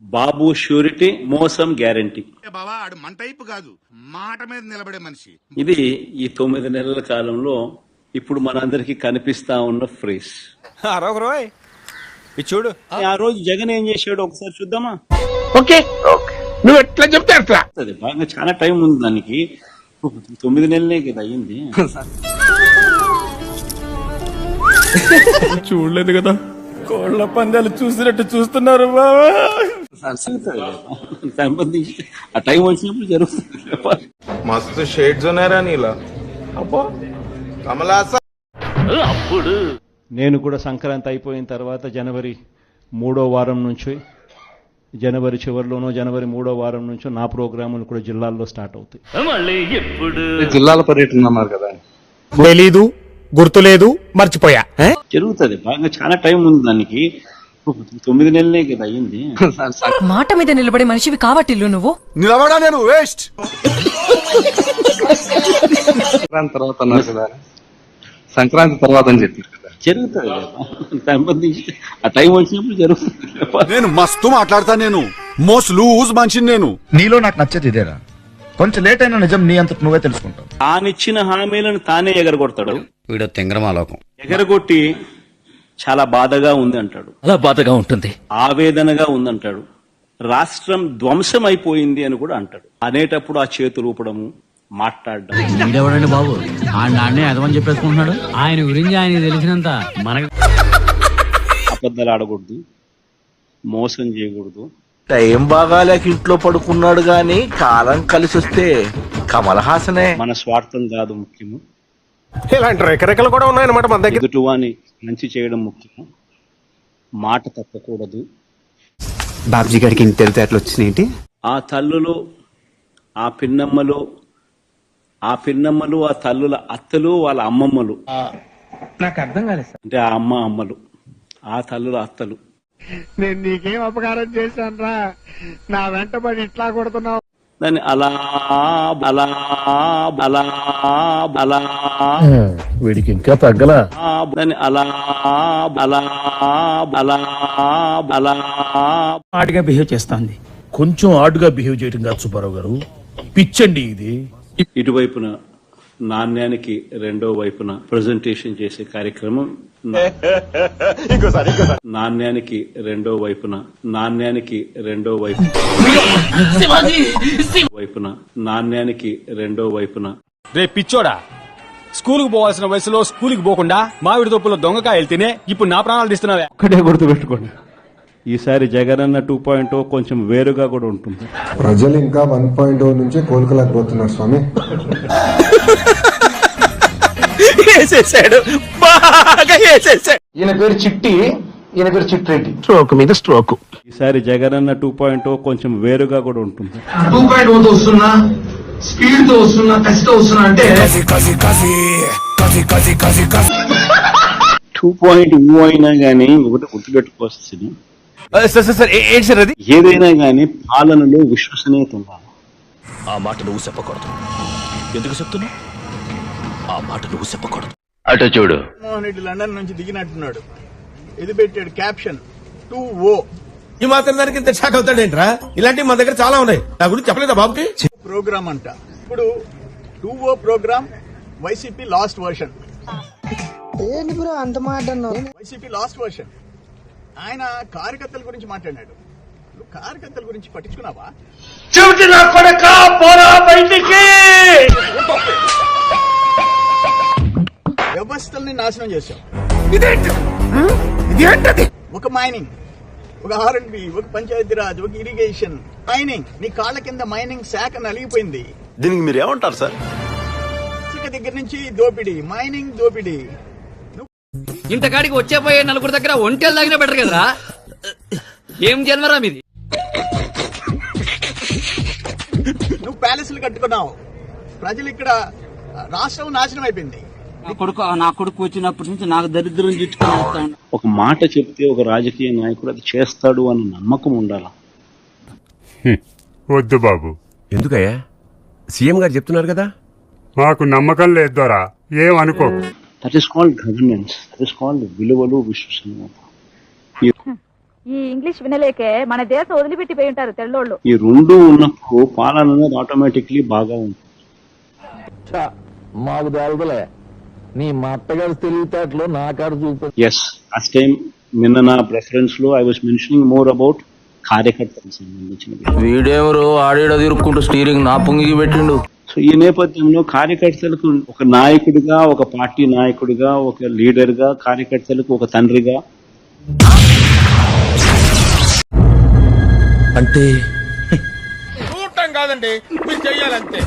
బాబు surety, మోసం guarantee. బాబా ఆడు మన టైపు కాదు, మాట మీద నిలబడే మనిషి. ఇది ఈ 9 నెలల కాలంలో ఇప్పుడు మనందరికి కనిపిస్తా ఉన్న ఫ్రేజ్. చూడు, ఆ రోజు జగన్ ఏం చేశాడు ఒకసారి చూద్దామా? ఓకే నువ్వు ఎట్లా చెప్తే అట్లా. అది బాగా చాలా టైం ఉంది దానికి. 9 నెలలే కదా అయ్యింది. చూడలేదు కదా, కోళ్ల పందాలు చూసినట్టు చూస్తున్నారు బాబా. సంబంధించి ఆ టైం వచ్చినప్పుడు జరుగుతుంది. మస్తు షేడ్స్ ఉన్నారా నీలా? అబ్బా కమలాస. అప్పుడు నేను కూడా సంక్రాంతి అయిపోయిన తర్వాత జనవరి 3వ వారం నుంచి, జనవరి చివరిలోనో జనవరి 3వ వారం నుంచి నా ప్రోగ్రాములు కూడా జిల్లాల్లో స్టార్ట్ అవుతాయి. జిల్లాల పర్యటన అన్నారు కదా. తెలీదు, గుర్తులేదు, మర్చిపోయా. జరుగుతుంది బాగా చాలా టైం ఉంది దానికి. 9 నెలలే కదా అయ్యింది. మాట మీద నిలబడే మనిషివి కావట్టిల్లు నువ్వు. నిలబడా నేను వేస్ట్. సంక్రాంతి తర్వాత అన్నారు కదా, సంక్రాంతి తర్వాత అని చెప్పారు కదా. జరుగుతుంది కదా సంబంధించి ఆ టైం వచ్చినప్పుడు జరుగుతుంది. నేను మస్తు మాట్లాడతా, నేను మోస్ట్ లూజ్ మనిషిని. నేను నీలో నాకు నచ్చేది ఇదేరా, కొంచెం లేట్ అయినా నిజం నీ అంత నువ్వే తెలుసుకుంటావు. తానిచ్చిన హామీలను తానే ఎగరగొడతాడు. వీడు తెంగరమాలోకం. ఎగరగొట్టి చాలా బాధగా ఉంది అంటాడు, అలా బాధగా ఉంటుంది, ఆవేదనగా ఉందంటాడు, రాష్ట్రం ధ్వంసం అయిపోయింది అని కూడా అంటాడు. అనేటప్పుడు ఆ చేతులు ఊపడము, మాట్లాడడం. వీడెవడండి బాబు, నాన్నే అదమని చెప్పేసుకుంటున్నాడు. ఆయన గురించి ఆయన తెలిసినంత మనకు. అబద్ధాలు ఆడకూడదు, మోసం చేయకూడదు. టైం బాగాలేక ఇంట్లో పడుకున్నాడు గాని కాలం కలిసి వస్తే కమల్ హాసనే. మన స్వార్థం కాదు ముఖ్యము, ఇలాంటి రెకరెకలు కూడా ఉన్నాయన్నమాట మన దగ్గర. ఎదుటివాని మంచి చేయడం ముఖ్యము, మాట తప్పకూడదు. బాబ్జీ గారికి ఇంత తెలివితేటలు వచ్చినాయేంటి? ఆ తల్లులు, ఆ పిన్నమ్మలు, ఆ తల్లుల అత్తలు, వాళ్ళ అమ్మమ్మలు. నాకు అర్థం కాలేదు సార్. అంటే ఆ అమ్మలు, ఆ తల్లుల అత్తలు. నేను నీకేం అపకారం చేశాను రా, నా వెంటబడి ఇట్లా కొడుతున్నావు. దాన్ని అలా అలా అలా అలా వీడికి ఇంకా తగ్గలా. దాన్ని అలా అలా అలా అలా ఆడిగా బిహేవ్ చేస్తాంది. కొంచెం ఆడుగా బిహేవ్ చేయడం కాదు సుబ్బారావు గారు, పిచ్చండి ఇది. ఇటువైపున నాణ్యానికి రెండో వైపున ప్రజెంటేషన్ చేసే కార్యక్రమం. నాణ్యానికి రెండో వైపున నాణ్యానికి రెండో వైపున రే పిచ్చోడా, స్కూల్ కు పోవాల్సిన వయసులో స్కూల్ కి పోకుండా మామిడి తోపులో దొంగకాయలు తినే ఇప్పుడు నా ప్రాణాలు తీస్తున్నావే. ఒక్కటే గుర్తుపెట్టుకోండి, ఈసారి జగనన్న 2.0 కొంచెం వేరుగా కూడా ఉంటుంది. ప్రజలు ఇంకా 1.0 నుంచి కోలుకోలేకపోతున్నారు స్వామి. ఈయన పేరు చిట్టి, ఈయన పేరు చిట్రెడ్డి. స్ట్రోక్ మీద స్ట్రోక్. ఈసారి జగనన్న 2.0 కొంచెం వేరుగా కూడా ఉంటుంది. 2.0 వస్తున్నా, స్పీడ్ తో వస్తున్నా, కసితో వస్తున్నా అంటే 2.0 అయినా గానీ ఒకటి గుర్తుపెట్టుకోవాల్సింది, ఏదైనా గానీ పాలనలో విశ్వసనీయత ఉండాలి. ఆ మాట నువ్వు చెప్పకూడదు. ఎందుకు చెప్తున్నావు? ఆ మాట నువ్వు చెప్పకూడదు. అటు చూడు, మోహన్ రెడ్డి లండన్ నుంచి దిగినట్టున్నాడు. ఇది పెట్టాడు క్యాప్షన్ 2O. ఈ మాత్రం దానికి ఇంత షాక్ అవుతాడేంట్రా? ఇలాంటివి మా దగ్గర చాలా ఉన్నాయి, నా గురించి చెప్పలేదా బాబుకి? ప్రోగ్రామ్ అంట. ఇప్పుడు 2O programme YCP last version. YCP last version. ఆయన కార్యకర్తల గురించి మాట్లాడాడు. నువ్వు కార్యకర్తల గురించి పట్టించుకున్నావా? వ్యవస్థల్ని నాశనం చేశావు. ఒక మైనింగ్, ఒక R&B, ఒక పంచాయతీరాజ్, ఒక ఇరిగేషన్, మైనింగ్. నీ కాళ్ళ కింద మైనింగ్ శాఖ నలిగిపోయింది. దీనికి మీరు ఏమంటారు సార్? ఇసుక దగ్గర నుంచి దోపిడీ, మైనింగ్ దోపిడీ. ఇంతకాడికి వచ్చే పోయే నలుగురు దగ్గర ఒంటెలు తాగినా బెటర్ కదరా. ఏం జన్మరా మీది? నువ్వు ప్యాలెస్లు కట్టుకున్నావు. ప్రజలు ఇక్కడ, రాష్ట్రం నాశనం అయిపోయింది. నా కొడుకు వచ్చినప్పటి నుంచి నాకు దరిద్రం చుట్టుకుని ఒక మాట చెప్తే ఒక రాజకీయ నాయకుడు అది చేస్తాడు అన్న నమ్మకం ఉండాలి. వద్దు బాబు. ఎందుకయ్యా? సీఎం గారు చెప్తున్నారు కదా. మాకు నమ్మకం లేదు దొరా, ఏమనుకోకు. That is called governance, that is called విలువలు, విశ్వసనీయత. ఈ ఇంగ్లీష్ వినలేకే మన దేశం వదిలిపెట్టిపోయి ఉంటారు తెల్లోళ్ళు. ఈ రెండు ఉన్నప్పుడు పాలన అనేది ఆటోమేటిక్లీ బాగా ఉంటుంది. మాకు తెలుదులే నీ మా అత్తగారి తెలివితేటలు నా కాడ చూపి. ఎస్, ఫస్ట్ టైం నిన్న నా ప్రెఫరెన్స్ లో I was mentioning more about కార్యకర్తలకు సంబంధించిన. వీడెవరు ఆడేడ తిరుక్కుంటూ స్టీరింగ్ నా పొంగికి పెట్టిండు. సో ఈ నేపథ్యంలో కార్యకర్తలకు ఒక నాయకుడిగా, ఒక పార్టీ నాయకుడిగా, ఒక లీడర్ గా, కార్యకర్తలకు ఒక తండ్రిగా అంటే చూడటం కాదండి, మీరు చెయ్యాలంతే.